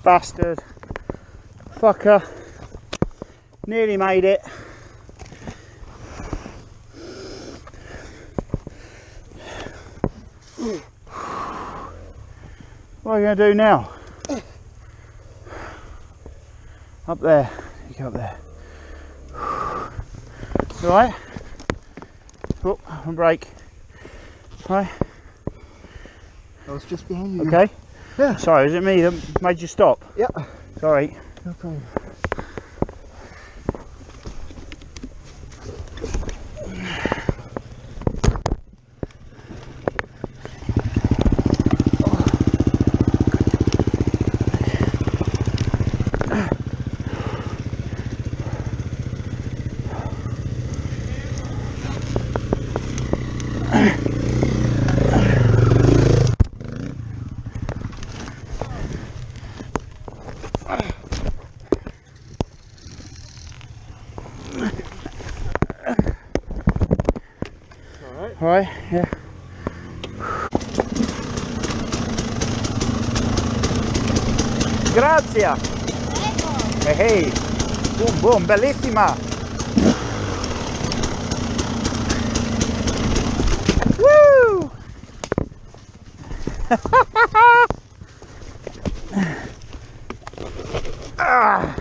Bastard. Fucker. Nearly made it. What are you going to do now? Up there. You go up there. Right. Oh, and brake. Right. I was just behind you. Okay. Yeah. Sorry, is it me that made you stop? Yeah. Sorry. No problem. Alright, yeah. Grazie. Hey, hey. Boom, boom, bellissima. Woo! Ah.